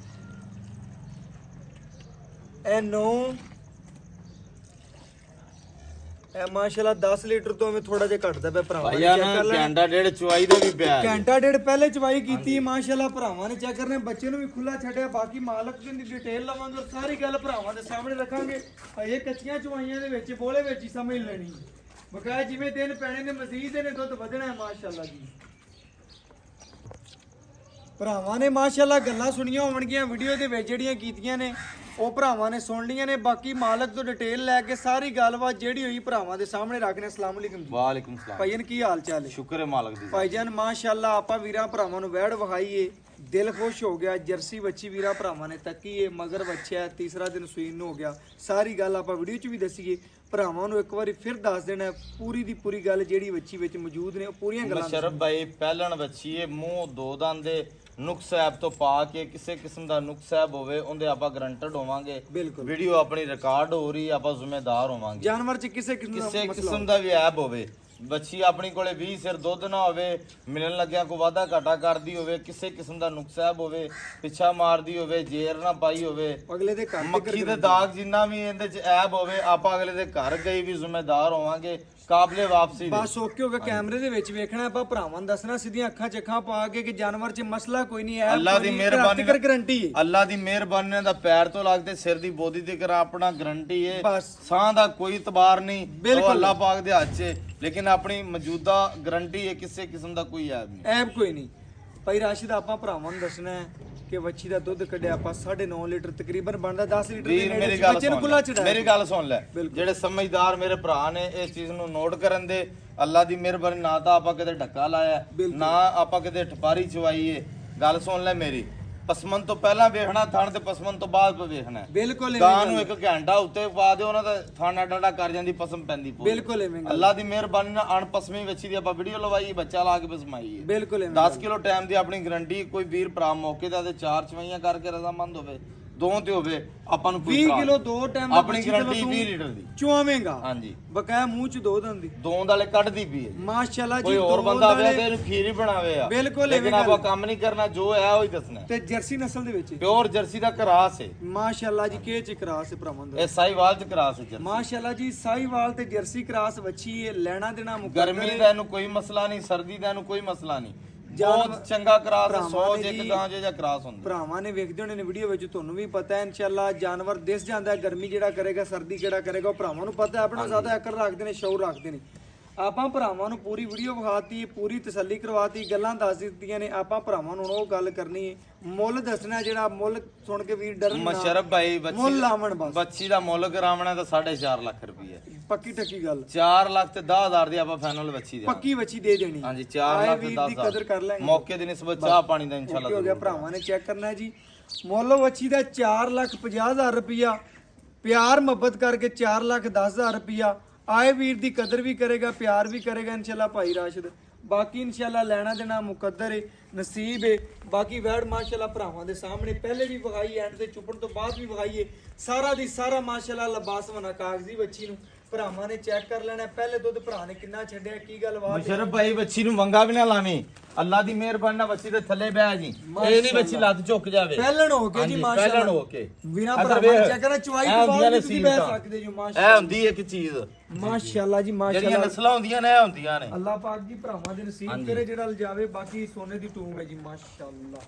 ਇਹ 9, ਇਹ ਮਾਸ਼ਾਅੱਲਾ 10 ਲੀਟਰ ਤੋਂ ਐਵੇਂ ਥੋੜਾ ਜਿਹਾ ਘਟਦਾ ਪਿਆ ਭਰਾਵਾਂ ਨੇ ਭਾਈਆ ਚੈੱਕ ਨਾ ਕਰ ਲੈਣਾ। ਘੰਟਾ ਡੇਢ ਚਵਾਈ ਦਾ ਵੀ ਪਿਆ ਹੈ। ਘੰਟਾ ਡੇਢ ਪਹਿਲੇ ਚਵਾਈ ਕੀਤੀ ਮਾਸ਼ਾਅੱਲਾ ਭਰਾਵਾਂ ਨੇ ਚੈੱਕ ਕਰਨੇ। ਬੱਚੇ ਨੂੰ ਵੀ ਖੁੱਲਾ ਛੱਡਿਆ। ਬਾਕੀ ਮਾਲਕ ਦੀ ਡਿਟੇਲ ਲਵਾਂਗੇ ਔਰ ਸਾਰੀ ਗੱਲ ਭਰਾਵਾਂ ਦੇ ਸਾਹਮਣੇ ਰੱਖਾਂਗੇ। ਇਹ ਕੱਚੀਆਂ ਚਵਾਈਆਂ ਦੇ ਵਿੱਚ ਬੋਲੇ ਵਿੱਚ ਹੀ ਸਮਝ ਲੈਣੀ। ਬਕਾਇਆ ਜਿਵੇਂ ਦਿਨ ਪੈਣੇ ਨੇ ਮਜ਼ੀਦ ਨੇ ਦੁੱਧ ਵਧਣਾ ਹੈ ਮਾਸ਼ਾਅੱਲਾ ਜੀ। ਭਰਾਵਾਂ ਨੇ ਮਾਸ਼ਾਅੱਲਾ ਗੱਲਾਂ ਸੁਣੀਆਂ ਹੋਣਗੀਆਂ ਵੀਡੀਓ ਦੇ ਵਿੱਚ ਜਿਹੜੀਆਂ ਕੀਤੀਆਂ ਨੇ, ਉਹ ਭਰਾਵਾਂ ਨੇ ਸੁਣ ਲੀਆਂ ਨੇ। ਬਾਕੀ ਮਾਲਕ ਤੋਂ ਡਿਟੇਲ ਲੈ ਕੇ ਸਾਰੀ ਗੱਲਬਾਤ ਜਿਹੜੀ ਹੋਈ ਭਰਾਵਾਂ ਦੇ ਸਾਹਮਣੇ ਰੱਖਣੇ। ਅਸਲਾਮ ਅਲੈਕੁਮ ਜੀ ਵਾਲੇਕੁਮ ਸਲਾਮ। ਭਾਈਜਾਨ, ਕੀ ਹਾਲ ਚਾਲ ਹੈ? ਸ਼ੁਕਰ ਹੈ ਮਾਲਕ ਦੀ। ਭਾਈਜਾਨ ਮਾਸ਼ਾਅੱਲਾ ਆਪਾਂ ਵੀਰਾਂ ਭਰਾਵਾਂ ਨੂੰ ਵੈੜ ਵਹਾਈਏ, ਦਿਲ ਖੁਸ਼ ਹੋ ਗਿਆ। ਜਰਸੀ ਬੱਚੀ ਵੀਰਾਂ ਭਰਾਵਾਂ ਨੇ ਤੱਕੀਏ, ਮਗਰ ਬੱਚਾ ਤੀਸਰਾ ਦਿਨ ਸੂਈਨ ਨੂੰ ਹੋ ਗਿਆ। ਸਾਰੀ ਗੱਲ ਆਪਾਂ ਵੀਡੀਓ 'ਚ ਵੀ ਦੱਸੀਏ। ਭਰਾਵਾਂ ਨੂੰ ਇੱਕ ਵਾਰੀ ਫਿਰ ਦੱਸ ਦੇਣਾ ਪੂਰੀ ਦੀ ਪੂਰੀ ਗੱਲ ਜਿਹੜੀ ਬੱਚੀ ਵਿੱਚ ਮੌਜੂਦ ਨੇ, ਉਹ ਪੂਰੀਆਂ ਗੱਲਾਂ ਮੁਸ਼ਰਫ ਭਾਈ ਪਹਿਲਣ ਬੱਚੀਏ ਮੂੰਹ ਦੋ ਦੰਦ ਦੇ ਨੁਕਸ ਐਬ ਤੋਂ ਪਾ ਕੇ ਕਿਸੇ ਕਿਸਮ ਦਾ ਨੁਕਸ ਐਬ ਹੋਵੇ ਉਹਦੇ ਆਪਾਂ ਗਰੰਟਡ ਹੋਵਾਂਗੇ। ਬਿਲਕੁਲ ਵੀਡੀਓ ਆਪਣੀ ਰਿਕਾਰਡ ਹੋ ਰਹੀ ਆਪਾਂ ਜ਼ਿੰਮੇਦਾਰ ਹੋਵਾਂਗੇ। ਜਾਨਵਰ 'ਚ ਕਿਸੇ ਕਿਸਮ ਦਾ ਕਿਸੇ ਮਸਲਾ ਕਿਸਮ ਦਾ ਵੀ ਐਬ ਹੋਵੇ ਬੱਚੀ ਆਪਣੀ ਕੋਲੇ 20 ਸਿਰ ਦੁੱਧ ਨਾ ਹੋਵੇ, ਮਿਲਣ ਲੱਗਿਆ ਕੋ ਵਾਧਾ ਘਾਟਾ ਕਰਦੀ ਹੋਵੇ, ਕਿਸੇ ਕਿਸਮ ਦਾ ਨੁਕਸਾਬ ਹੋਵੇ, ਪਿੱਛਾ ਮਾਰਦੀ ਹੋਵੇ, ਜੇਰ ਨਾ ਪਾਈ ਹੋਵੇ, ਅਗਲੇ ਦੇ ਘਰ ਮੱਖੀ ਦੇ ਦਾਗ ਜਿੰਨਾ ਵੀ ਇਹਦੇ ਚ ਐਬ ਹੋਵੇ, ਆਪਾਂ ਅਗਲੇ ਦੇ ਘਰ ਗਈ ਵੀ ਜ਼ਿੰਮੇਦਾਰ ਹੋਵਾਂਗੇ, ਕਾਬਲੇ ਵਾਪਸੀ ਦੇ। ਬਸ ਓਕੇ ਹੋ ਗਿਆ। ਕੈਮਰੇ ਦੇ ਵਿੱਚ ਵੇਖਣਾ, ਆਪਾਂ ਭਰਾਵਾਂ ਨੂੰ ਦੱਸਣਾ ਸਿੱਧੀਆਂ ਅੱਖਾਂ 'ਚ ਅੱਖਾਂ ਪਾ ਕੇ ਕਿ ਜਾਨਵਰ 'ਚ ਮਸਲਾ ਕੋਈ ਨਹੀਂ ਹੈ। ਅੱਲਾ ਦੀ ਮਿਹਰਬਾਨੀ ਕਰ ਗਰੰਟੀ ਹੈ। ਅੱਲਾ ਦੀ ਮਿਹਰਬਾਨੀ ਨਾਲ ਦਾ ਪੈਰ ਤੋਂ ਲੱਗਦੇ ਸਿਰ ਦੀ ਬੋਦੀ ਤੇ ਕਰਾ ਆਪਣਾ ਗਰੰਟੀ ਹੈ। ਬਸ। ਸਾਹ ਦਾ ਕੋਈ ਇਤਬਾਰ ਨਹੀਂ, ਬਿਲਕੁਲ। ਉਹ ਅੱਲਾ ਪਾਕ ਦੇ ਹੱਥ 'ਚ ਹੈ। ਲੇਕਿਨ ਆਪਣੀ ਮੌਜੂਦਾ ਗਰੰਟੀ ਹੈ, ਕਿਸੇ ਕਿਸਮ ਦਾ ਕੋਈ ਐਬ ਨਹੀਂ। ਐਬ ਕੋਈ ਨਹੀਂ। ਭਾਈ ਰਾਸ਼ਿਦ ਆਪਾਂ ਭਰਾਵਾਂ ਨੂੰ ਦੱਸਣਾ ਹੈ ਕਿ ਵੱਛੀ ਦਾ ਦੁੱਧ ਕੱਢਿਆ ਆਪਾਂ 9.5 ਲੀਟਰ ਤਕਰੀਬਨ ਬਣਦਾ 10 ਲੀਟਰ ਦੇ ਵੀਰ ਨੇੜੇ ਮੇਰੀ ਗੱਲ ਬੱਚੇ ਨੂੰ ਸੁਣ ਖੁੱਲਾ ਲੈ, ਚੜਾਇਆ। ਮੇਰੀ ਗੱਲ ਸੁਣ ਲੈ। ਬਿਲਕੁਲ। ਜਿਹੜੇ ਸਮਝਦਾਰ ਮੇਰੇ ਭਰਾ ਨੇ ਇਸ ਚੀਜ਼ ਨੂੰ ਨੋਟ ਕਰਨ ਦੇ, ਅੱਲਾ ਦੀ ਮਿਹਰਬਾਨੀ ਨਾ ਤਾਂ ਆਪਾਂ ਕਿਤੇ ਢੱਕਾ ਲਾਇਆ, ਬਿਲਕੁਲ। ਨਾ ਆਪਾਂ ਕਿਤੇ ਠਪਾਰੀ ਚਵਾਈਏ। ਗੱਲ ਸੁਣ ਲੈ ਮੇਰੀ, ਪਸਮਨ ਤੋਂ ਪਹਿਲਾਂ ਵੇਖਣਾ ਥਣ ਤੇ ਪਸਮਨ ਤੋਂ ਬਾਅਦ ਵੇਖਣਾ ਹੈ। ਬਿਲਕੁਲ ਐਵੇਂ ਗਾਂ ਗੱਲ ਨੂੰ ਹੈ। 1 ਘੰਟਾ ਉੱਤੇ ਪਾ ਦਿਓ, ਉਹਨਾਂ ਦਾ ਥਾਣਾ ਡਾਡਾ ਕਰ ਜਾਂਦੀ, ਪਸਮ ਪੈਂਦੀ ਪੂਰੀ। ਬਿਲਕੁਲ ਐਵੇਂ ਗੱਲ। ਅੱਲਾ ਦੀ ਮਿਹਰਬਾਨੀ ਨਾਲ ਅਣਪਸਮੀ ਵੱਛੀ ਦੀ ਆਪਾਂ ਵੀਡੀਓ ਲਵਾਈ, ਬੱਚਾ ਲਾ ਕੇ ਪਸਮਾਈ ਹੈ। ਬਿਲਕੁਲ ਐਵੇਂ 10 ਕਿਲੋ ਟਾਈਮ ਦੀ ਆਪਣੀ ਗਰੰਟੀ। ਕੋਈ ਵੀਰ ਭਰਾ ਮੌਕੇ ਦਾ ਤੇ 4 ਚਵਾਈਆਂ ਕਰਕੇ ਰਜ਼ਾਮੰਦ ਹੋਵੇ, ਦੋ ਤੇ ਹੋਵੇ, ਆਪਾਂ ਨੂੰ ਕੋਈ 20 ਇਤਰਾਜ਼ ਕਿਲੋ ਨਹੀਂ। 2 ਟਾਈਮ ਦਾ ਆਪਣੀ ਗਰੰਟੀ 20 ਲੀਟਰ ਦੀ ਚੁਆਵੇਂਗਾ। ਹਾਂਜੀ। ਬਕਾਇਆ ਮੂੰਹ 'ਚ ਦੋ ਦੰਦੀ ਦੋਂਦ ਵਾਲੇ ਕੱਢਦੀ ਪਈ ਹੈ ਜੀ। ਮਾਸ਼ਾਅੱਲਾ ਜੀ। ਕੋਈ ਹੋਰ ਦੋ ਬੰਦਾ ਆਵੇ ਵਾਲੇ- ਤੇ ਇਹਨੂੰ ਖੀਰ ਹੀ ਬਣਾਵੇ ਆ। ਬਿਲਕੁਲ ਲੇਕਿਨ ਐਵੇਂ ਆਪਾਂ ਗੱਲ। ਕੰਮ ਨਹੀਂ ਕਰਨਾ, ਜੋ ਹੈ ਉਹ ਹੀ ਦੱਸਣਾ। ਤੇ ਜਰਸੀ ਨਸਲ ਦੇ ਵਿੱਚ ਪਿਓਰ ਜਰਸੀ ਦਾ ਕਰਾਸ ਹੈ। ਮਾਸ਼ਾਅੱਲਾ ਜੀ ਕੇ ਚ ਕਰਾਸ ਹੈ ਭਰਾਵਾਂ ਦਾ। ਇਹ ਸਾਈਵਾਲ ਚ ਕਰਾਸ ਹੈ ਜਰਸੀ। ਮਾਸ਼ਾਅੱਲਾ ਜੀ ਸਾਈਵਾਲ ਤੇ ਜਰਸੀ ਕਰਾਸ ਵੱਛੀ ਹੈ। ਲੈਣਾ ਦੇਣਾ ਮੁਕੱਦਰ ਗਰਮੀ ਹੈ। ਦਾ ਇਹਨੂੰ ਕੋਈ ਮਸਲਾ ਨਹੀਂ, ਸਰਦੀ ਦਾ ਇਹਨੂੰ ਕੋਈ ਮਸਲਾ ਨਹੀਂ। ਜਾਨਵਰ- ਬਹੁਤ ਚੰਗਾ ਕਰਾਸ ਹੈ। 100 ਭਰਾਵਾਂ ਚ ਨੇ ਇੱਕ ਜੀ- ਗਾਂ ਜਿਹਾ ਕਰਾਸ ਹੁੰਦਾ। ਭਰਾਵਾਂ ਨੇ ਵੇਖਦੇ ਹੋਣੇ ਨੇ ਵੀਡੀਓ ਵਿੱਚ, ਤੁਹਾਨੂੰ ਵੀ ਪਤਾ ਹੈ ਇਨਸ਼ਾਅੱਲਾ। ਜਾਨਵਰ ਦਿਸ ਜਾਂਦਾ ਹੈ, ਗਰਮੀ ਜਿਹੜਾ ਕਰੇਗਾ, ਸਰਦੀ ਕਿਹੜਾ ਕਰੇਗਾ, ਉਹ ਭਰਾਵਾਂ ਨੂੰ ਪਤਾ ਹੈ। ਆਪਣਾ ਜ਼ਿਆਦਾ ਅਕਲ ਰੱਖਦੇ ਨੇ, ਸ਼ੌਰ ਰੱਖਦੇ ਨੇ। ਆਪਾਂ ਭਰਾਵਾਂ ਨੂੰ ਪੂਰੀ ਵੀਡੀਓ ਵਿਖਾਤੀ, ਪੂਰੀ ਤਸੱਲੀ ਕਰਵਾਤੀ, ਗੱਲਾਂ ਦੱਸ ਦਿੱਤੀਆਂ ਨੇ। ਆਪਾਂ ਭਰਾਵਾਂ ਨੂੰ ਉਹ ਗੱਲ ਕਰਨੀ ਹੈ, ਮੁੱਲ ਦੱਸਣਾ, ਜਿਹੜਾ ਮੁੱਲ ਸੁਣ ਕੇ ਵੀਰ ਡਰਨ ਨਾ, ਮਸ਼ਰਫ ਭਾਈ ਮੁੱਲ ਲਾਵਣ ਬਸ। ਬੱਚੀ ਦਾ ਮੁੱਲ ਕਰਾਵਣਾ ਤਾਂ 4.5 ਲੱਖ ਰੁਪਏ। ਪੱਕੀ ਟੱਕੀ ਗੱਲ, 4 ਲੱਖ ਤੇ 10,000 ਦੀ ਆਪਾਂ ਫਾਈਨਲ ਬੱਚੀ ਦੇ। ਪੱਕੀ ਵੱਛੀ ਦੇ ਦੇਣੀ। ਹਾਂਜੀ 4 ਆਏ ਲੱਖ ਤੇ ਵੀਰ ਦੀ ਕਦਰ ਕਰ 10,000 ਲੈਂਗੇ। ਮੌਕੇ ਦੀ ਨਿਸਬਤ ਚਾਹ ਪਾਣੀ ਦਾ ਓਕੇ ਇਨਸ਼ਾਅੱਲਾ ਹੋ ਗਿਆ। ਭਰਾਵਾਂ ਨੇ ਚੈੱਕ ਕਰਨਾ ਹੈ ਜੀ। ਮੁੱਲ ਵੱਛੀ ਦਾ 4,50,000 ਰੁਪਇਆ, ਪਿਆਰ ਮੁਹੱਬਤ ਕਰਕੇ 4,10,000 ਰੁਪਇਆ। ਆਏ ਵੀਰ ਦੀ ਕਦਰ ਵੀ ਕਰੇਗਾ, ਪਿਆਰ ਵੀ ਕਰੇਗਾ ਇਨਸ਼ਾਅੱਲਾ ਭਾਈ ਰਾਸ਼ਿਦ। ਬਾਕੀ ਇਨਸ਼ਾਅੱਲਾ ਲੈਣਾ ਦੇਣਾ ਮੁਕੱਦਰ ਹੈ, ਨਸੀਬ ਹੈ। ਬਾਕੀ ਵੈੜ ਮਾਸ਼ਾਅੱਲਾ ਭਰਾਵਾਂ ਦੇ ਸਾਹਮਣੇ ਪਹਿਲੇ ਵੀ ਵਿਖਾਈ, ਐਂਡ ਤੇ ਚੁੱਪਣ ਤੋਂ ਬਾਅਦ ਵੀ ਵਿਖਾਈਏ। ਸਾਰਾ ਦੀ ਸਾਰਾ ਮਾਸ਼ਾਅੱਲਾ ਲਬਾਸ ਵਨਾ ਕਾਗਜ਼ੀ ਬੱਚੀ ਨੂੰ ਭਰਾਵਾਂ ਨੇ ਚੈੱਕ ਕਰ ਲੈਣਾ। ਪਹਿਲੇ ਦੁੱਧ ਭਰਾ ਨੇ ਕਿੰਨਾ ਛੱਡਿਆ, ਕੀ ਗੱਲਬਾਤ ਹੈ। ਮੁਸ਼ਰਫ ਭਾਈ ਬੱਚੀ ਨੂੰ ਮੰਗਾ ਵੀ ਨਾ ਲਾਵੀਂ, ਅੱਲਾ ਦੀ ਮਿਹਰਬਾਨੀ ਨਾਲ ਬੱਚੀ ਦੇ ਥੱਲੇ ਬਹਿ ਜੀ। ਇਹ ਨਹੀਂ ਬੱਚੀ ਲੱਤ ਝੁਕ ਜਾਵੇ। ਪਹਿਲਣ ਹੋ ਕੇ ਜੀ ਹਾਂਜੀ, ਮਾਸ਼ਾਅੱਲਾ। ਪਹਿਲਣ ਹੋ ਕੇ। ਬਿਨਾ ਅਗਰ ਭਰਾਵਾਂ ਵੇਖ, ਨੇ ਚੈੱਕ ਕਰਨਾ, ਚੁਆਈ ਇਹ ਤੋਂ ਹੁੰਦੀਆਂ ਬਾਅਦ ਨੇ ਵੀ ਤੁਸੀਂ ਬਹਿ ਸੀਲਤਾਂ। ਸਕਦੇ ਜੋ ਇਹ ਮਾਸ਼ਾਅੱਲਾ। ਹੁੰਦੀ ਇੱਕ ਚੀਜ਼, ਮਾਸ਼ਾਅੱਲਾ ਜੀ ਜਿਹੜੀਆਂ ਮਾਸ਼ਾਅੱਲਾ। ਨਸਲਾਂ ਹੁੰਦੀਆਂ ਨੇ ਇਹ ਹੁੰਦੀਆਂ ਨੇ। ਅੱਲਾਹ ਪਾਕ ਜੀ ਭਰਾਵਾਂ ਦੇ ਨਸੀਬ ਹਾਂਜੀ। ਕਰੇ ਜਿਹੜਾ ਲਜਾਵੇ। ਬਾਕੀ ਸੋਨੇ ਦੀ ਟੂਮ ਹੈ ਜੀ ਮਾਸ਼ਾਅੱਲਾ।